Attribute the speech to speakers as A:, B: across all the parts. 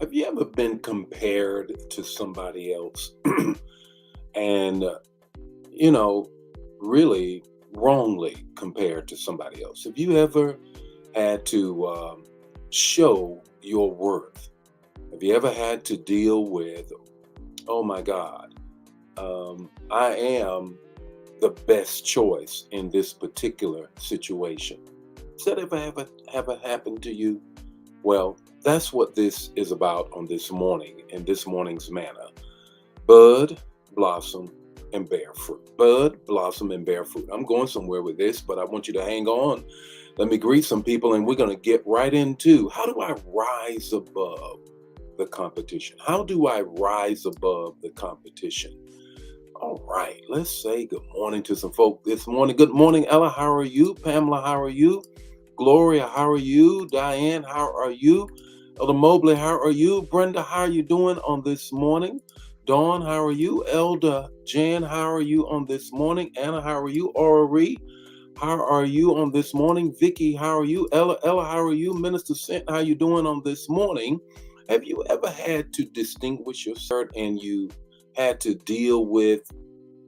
A: Have you ever been compared to somebody else and, you know, really wrongly compared to somebody else? Have you ever had to show your worth? Have you ever had to deal with, oh my God, I am the best choice in this particular situation? Has that ever happened to you? Well, that's what this is about on this morning, in this morning's manna. Bud, blossom, and bear fruit. Bud, blossom, and bear fruit. I'm going somewhere with this, but I want you to hang on. Let me greet some people, and we're going to get right into how do I rise above the competition? How do I rise above the competition? All right, let's say good morning to some folk this morning. Good morning, Ella. How are you? Pamela, how are you? Gloria, how are you? Diane, how are you? Elder Mobley, how are you? Brenda, how are you doing on this morning? Dawn, how are you? Elder Jan, how are you on this morning? Anna, how are you? Ori, how are you on this morning? Vicky, how are you? Ella, how are you? Minister Sent, how you doing on this morning? Have you ever had to distinguish yourself and you had to deal with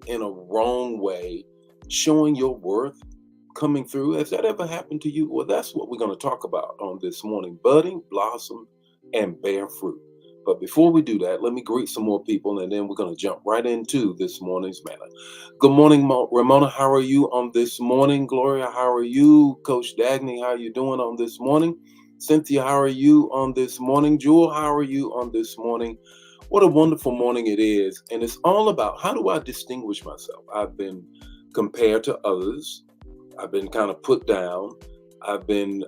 A: in a wrong way, showing your worth, coming through? Has that ever happened to you? Well, that's what we're going to talk about on this morning: budding, blossom, and bear fruit. But before we do that, let me greet some more people and then we're going to jump right into this morning's manna. Good morning, Ramona. How are you on this morning? Gloria, how are you? Coach Dagny, how are you doing on this morning? Cynthia, how are you on this morning? Jewel, how are you on this morning? What a wonderful morning it is. And it's all about how do I distinguish myself? I've been compared to others. I've been kind of put down. I've been,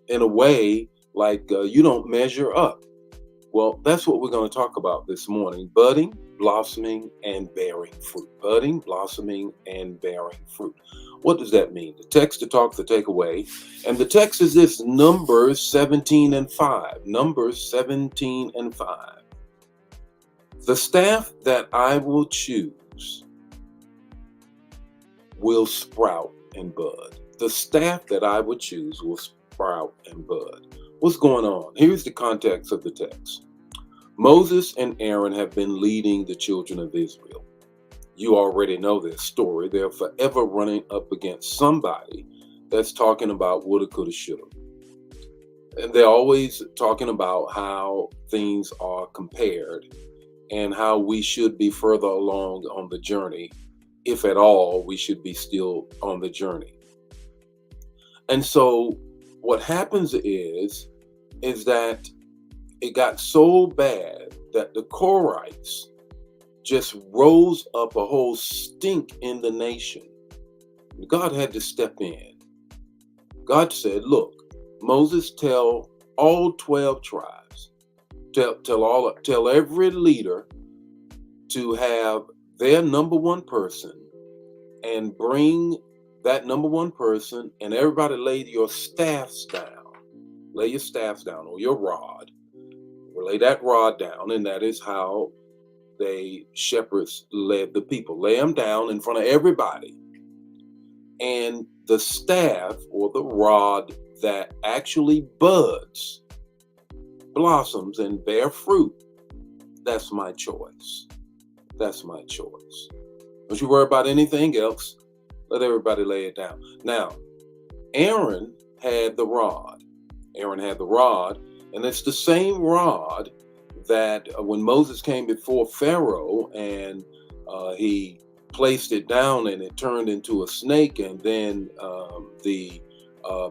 A: in a way, like you don't measure up. Well, that's what we're going to talk about this morning: budding, blossoming, and bearing fruit. Budding, blossoming, and bearing fruit. What does that mean? The text to talk, the takeaway. And the text is this: Numbers 17 and 5. Numbers 17 and 5. The staff that I will choose will sprout and bud. The staff that I would choose will sprout and bud. What's going on? Here's the context of the text. Moses and Aaron have been leading the children of Israel. You already know this story. They're forever running up against somebody that's talking about woulda, coulda, shoulda. And they're always talking about how things are compared and how we should be further along on the journey, if at all, we should be still on the journey. And so what happens is that it got so bad that the Korites just rose up a whole stink in the nation. God had to step in. God said, look, Moses, tell all 12 tribes, tell every leader to have their number one person and bring that number one person, and everybody lay your staffs down. Lay your staffs down, or your rod. Or lay that rod down, and that is how they shepherds led the people. Lay them down in front of everybody. And the staff or the rod that actually buds, blossoms, and bear fruit, that's my choice. That's my choice. Don't you worry about anything else. Let everybody lay it down. Now, Aaron had the rod. Aaron had the rod, and it's the same rod that when Moses came before Pharaoh and he placed it down and it turned into a snake, and then the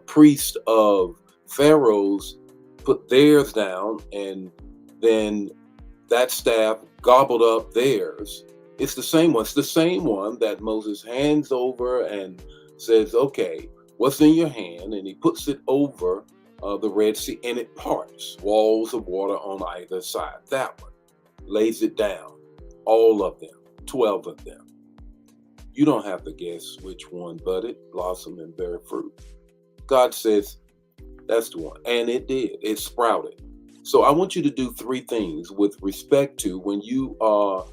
A: priest of Pharaoh's put theirs down, and then that staff gobbled up theirs. It's the same one. It's the same one that Moses hands over and says, okay, what's in your hand? And he puts it over the Red Sea, and it parts. Walls of water on either side. That one lays it down. All of them, 12 of them. You don't have to guess which one budded, blossomed, and bear fruit. God says, that's the one. And it did. It sprouted. So I want you to do three things with respect to when you are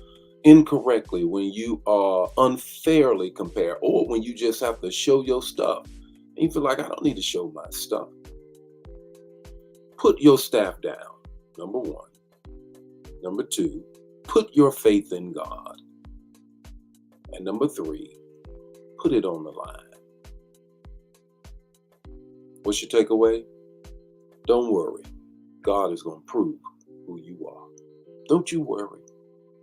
A: incorrectly, when you are unfairly compared, or when you just have to show your stuff. And you feel like, I don't need to show my stuff. Put your staff down. Number one. Number two, put your faith in God. And number three, put it on the line. What's your takeaway? Don't worry. God is going to prove who you are. Don't you worry.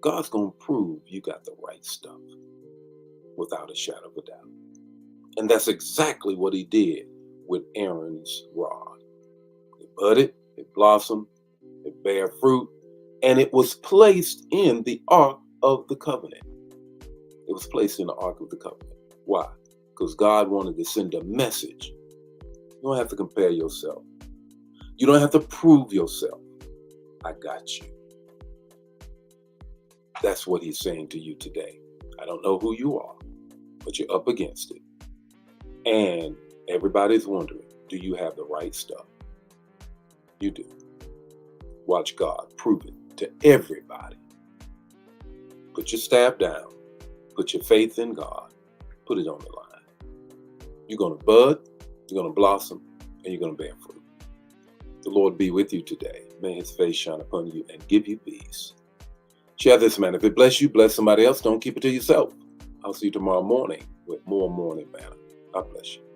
A: God's going to prove you got the right stuff without a shadow of a doubt. And that's exactly what he did with Aaron's rod. It budded, it blossomed, it bare fruit, and it was placed in the Ark of the Covenant. It was placed in the Ark of the Covenant. Why? Because God wanted to send a message. You don't have to compare yourself. You don't have to prove yourself. I got you. That's what he's saying to you today. I don't know who you are, but you're up against it. And everybody's wondering, do you have the right stuff? You do. Watch God prove it to everybody. Put your staff down. Put your faith in God. Put it on the line. You're going to bud, you're going to blossom, and you're going to bear fruit. The Lord be with you today. May his face shine upon you and give you peace. Share this, man. If it bless you, bless somebody else. Don't keep it to yourself. I'll see you tomorrow morning with more Morning Manna. God bless you.